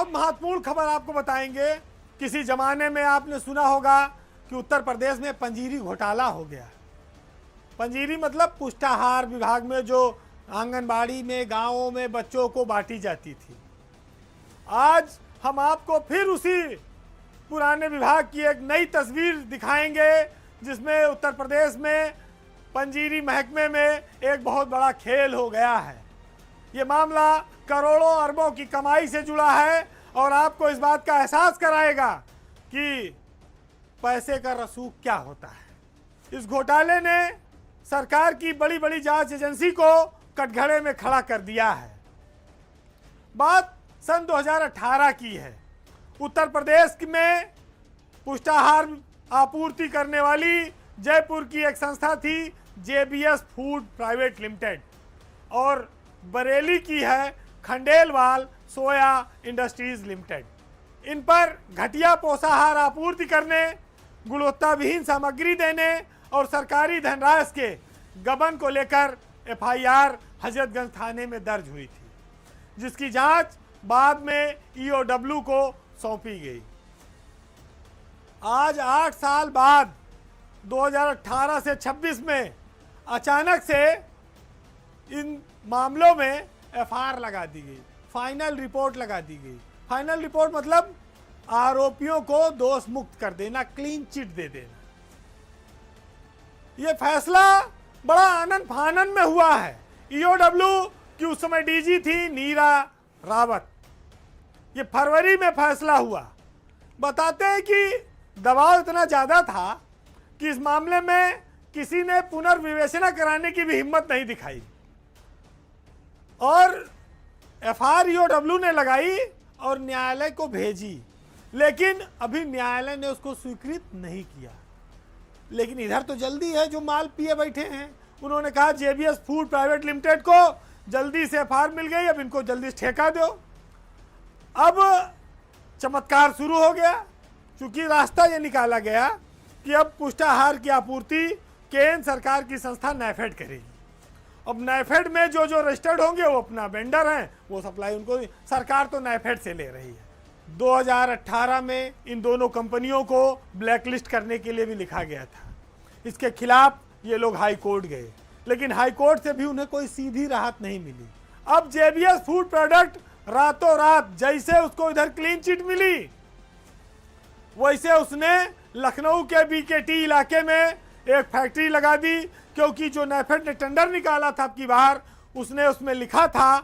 अब महत्वपूर्ण खबर आपको बताएंगे। किसी जमाने में आपने सुना होगा कि उत्तर प्रदेश में पंजीरी घोटाला हो गया। पंजीरी मतलब पुष्टाहार विभाग में जो आंगनबाड़ी में गांवों में बच्चों को बांटी जाती थी। आज हम आपको फिर उसी पुराने विभाग की एक नई तस्वीर दिखाएंगे जिसमें उत्तर प्रदेश में पंजीरी महकमे में एक बहुत बड़ा खेल हो गया है। ये मामला करोड़ों अरबों की कमाई से जुड़ा है और आपको इस बात का एहसास कराएगा कि पैसे का रसूख क्या होता है। इस घोटाले ने सरकार की बड़ी बड़ी जांच एजेंसी को कटघरे में खड़ा कर दिया है। बात सन 2018 की है। उत्तर प्रदेश में पुष्टाहार आपूर्ति करने वाली जयपुर की एक संस्था थी जेबीएस फूड प्राइवेट लिमिटेड और बरेली की है खंडेलवाल सोया इंडस्ट्रीज लिमिटेड। इन पर घटिया पोषाहार आपूर्ति करने, गुणवत्ताविहीन सामग्री देने और सरकारी धनराशि के गबन को लेकर एफआईआर हजरतगंज थाने में दर्ज हुई थी, जिसकी जांच बाद में ईओडब्ल्यू को सौंपी गई। आज 8 साल बाद 2018 से 26 में अचानक से इन मामलों में एफआईआर लगा दी गई, फाइनल रिपोर्ट लगा दी गई। फाइनल रिपोर्ट मतलब आरोपियों को दोष मुक्त कर देना, क्लीन चिट दे देना। यह फैसला बड़ा आनन फानन में हुआ है। ईओडब्ल्यू की उस समय डीजी थी नीरा रावत। ये फरवरी में फैसला हुआ। बताते हैं कि दबाव इतना ज्यादा था कि इस मामले में किसी ने पुनर्विवेचना कराने की भी हिम्मत नहीं दिखाई और एफआईआर ईओडब्ल्यू ने लगाई और न्यायालय को भेजी, लेकिन अभी न्यायालय ने उसको स्वीकृत नहीं किया। लेकिन इधर तो जल्दी है, जो माल पिए बैठे हैं उन्होंने कहा जेबीएस फूड प्राइवेट लिमिटेड को जल्दी से एफआईआर मिल गई, अब इनको जल्दी से ठेका दो। अब चमत्कार शुरू हो गया, क्योंकि रास्ता ये निकाला गया कि अब पुष्टाहार की आपूर्ति केंद्र सरकार की संस्था नैफेड करेगी। अब नैफेड में जो जो रजिस्टर्ड होंगे वो अपना वेंडर हैं, वो सप्लाई उनको, सरकार तो नैफेड से ले रही है। 2018 में इन दोनों कंपनियों को ब्लैकलिस्ट करने के लिए भी लिखा गया था। इसके खिलाफ ये लोग हाई कोर्ट गए, लेकिन हाई कोर्ट से भी उन्हें कोई सीधी राहत नहीं मिली। अब जेबीएस फूड प्रोडक्ट रातों रात, जैसे उसको इधर क्लीन चिट मिली, वैसे उसने लखनऊ के बीकेटी इलाके में एक फैक्ट्री लगा दी, क्योंकि जो नैफेड ने टेंडर निकाला था आपकी बाहर, उसने उसमें लिखा था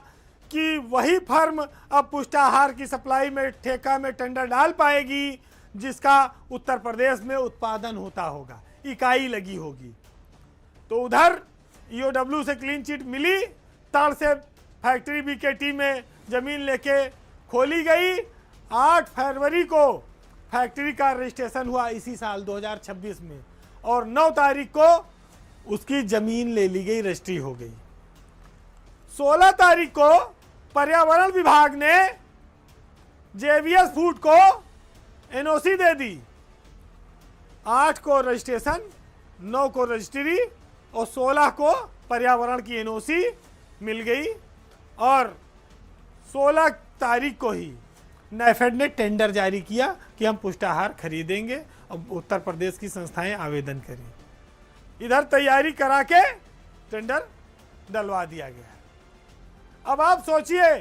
कि वही फर्म अब पुष्टाहार की सप्लाई में ठेका में टेंडर डाल पाएगी जिसका उत्तर प्रदेश में उत्पादन होता होगा, इकाई लगी होगी। तो उधर ईओडब्ल्यू से क्लीन चिट मिली, तड़ से फैक्ट्री बीकेटी में जमीन लेके खोली गई। 8 फरवरी को फैक्ट्री का रजिस्ट्रेशन हुआ इसी साल 2026 में और 9 तारीख को उसकी जमीन ले ली गई, रजिस्ट्री हो गई। 16 तारीख को पर्यावरण विभाग ने जेबीएस फूड को एनओसी दे दी। 8 को रजिस्ट्रेशन, 9 को रजिस्ट्री और 16 को पर्यावरण की एनओसी मिल गई और 16 तारीख को ही नैफेड ने टेंडर जारी किया कि हम पुष्टाहार खरीदेंगे। अब उत्तर प्रदेश की संस्थाएं आवेदन करें। इधर तैयारी करा के टेंडर डलवा दिया गया। अब आप सोचिए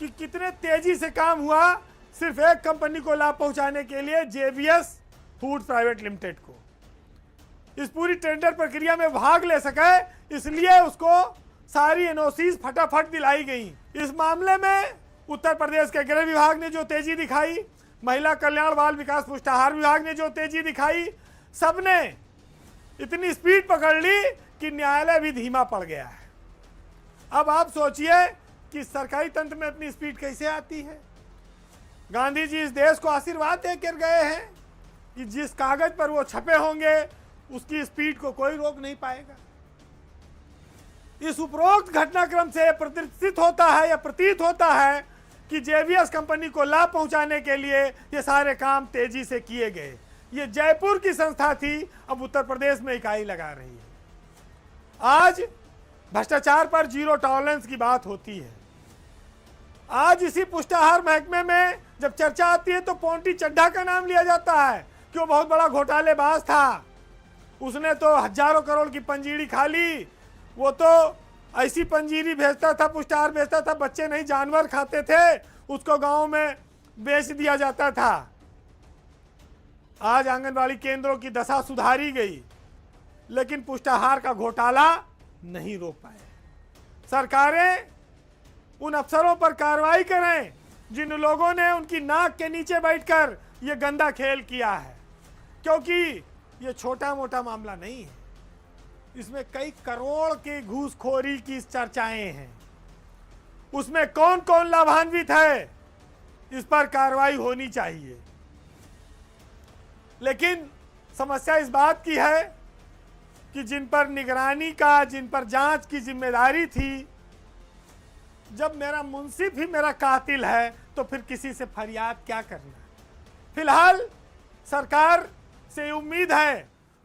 कि कितने तेजी से काम हुआ सिर्फ एक कंपनी को लाभ पहुंचाने के लिए, जेबीएस फूड प्राइवेट लिमिटेड को। इस पूरी टेंडर प्रक्रिया में भाग ले सके, इसलिए उसको सारी एनओसीज फटाफट दिलाई गई। इस मामले में उत्तर प्रदेश के गृह विभाग ने जो तेजी दिखाई, महिला कल्याण बाल विकास पुष्टाहार विभाग ने जो तेजी दिखाई, सबने इतनी स्पीड पकड़ ली कि न्यायालय भी धीमा पड़ गया है। अब आप सोचिए कि सरकारी तंत्र में इतनी स्पीड कैसे आती है। गांधी जी इस देश को आशीर्वाद देकर गए हैं कि जिस कागज पर वो छपे होंगे उसकी स्पीड को कोई रोक नहीं पाएगा। इस उपरोक्त घटनाक्रम से प्रतीत होता है कि जेबीएस कंपनी को लाभ पहुंचाने के लिए ये सारे काम तेजी से किए गए। ये जयपुर की संस्था थी, अब उत्तर प्रदेश में इकाई लगा रही है। आज भ्रष्टाचार पर जीरो टॉलरेंस की बात होती है। आज इसी पुष्टाहार महकमे में जब चर्चा आती है तो पोंटी चड्ढा का नाम लिया जाता है कि वो बहुत बड़ा घोटालेबाज था, उसने तो हजारों करोड़ की पंजीरी खा ली। वो तो ऐसी पंजीरी भेजता था, पुष्टाहार भेजता था, बच्चे नहीं जानवर खाते थे, उसको गांव में बेच दिया जाता था। आज आंगनबाड़ी केंद्रों की दशा सुधारी गई, लेकिन पुष्टाहार का घोटाला नहीं रोक पाए। सरकारें उन अफसरों पर कार्रवाई करें जिन लोगों ने उनकी नाक के नीचे बैठकर ये गंदा खेल किया है, क्योंकि ये छोटा मोटा मामला नहीं है। इसमें कई करोड़ की घूसखोरी की चर्चाएं हैं। उसमें कौन कौन लाभान्वित है, इस पर कार्रवाई होनी चाहिए। लेकिन समस्या इस बात की है कि जिन पर निगरानी का, जिन पर जांच की जिम्मेदारी थी, जब मेरा मुंसिफ ही मेरा कातिल है तो फिर किसी से फरियाद क्या करना। फिलहाल सरकार से उम्मीद है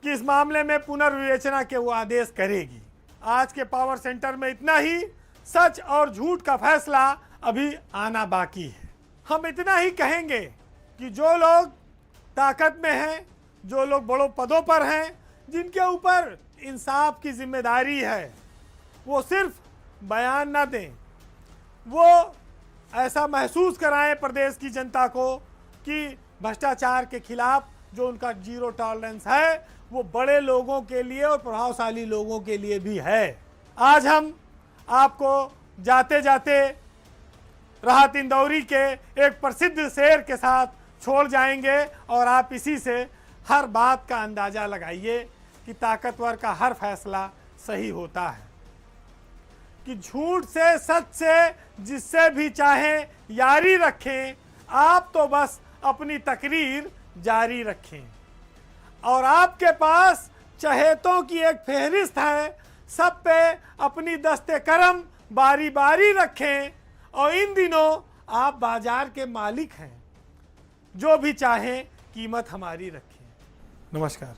कि इस मामले में पुनर्विवेचना के वो आदेश करेगी। आज के पावर सेंटर में इतना ही। सच और झूठ का फैसला अभी आना बाकी है। हम इतना ही कहेंगे कि जो लोग ताकत में हैं, जो लोग बड़ों पदों पर हैं, जिनके ऊपर इंसाफ की जिम्मेदारी है, वो सिर्फ बयान ना दें, वो ऐसा महसूस कराएं प्रदेश की जनता को कि भ्रष्टाचार के खिलाफ जो उनका जीरो टॉलरेंस है वो बड़े लोगों के लिए और प्रभावशाली लोगों के लिए भी है। आज हम आपको जाते जाते राहत इंदौरी के एक प्रसिद्ध शेर के साथ छोड़ जाएंगे और आप इसी से हर बात का अंदाज़ा लगाइए कि ताकतवर का हर फैसला सही होता है। कि झूठ से, सच से जिससे भी चाहें यारी रखें, आप तो बस अपनी तकरीर जारी रखें। और आपके पास चहेतों की एक फहरिस्त है, सब पे अपनी दस्ते करम बारी बारी रखें। और इन दिनों आप बाजार के मालिक हैं, जो भी चाहें कीमत हमारी रखें। नमस्कार।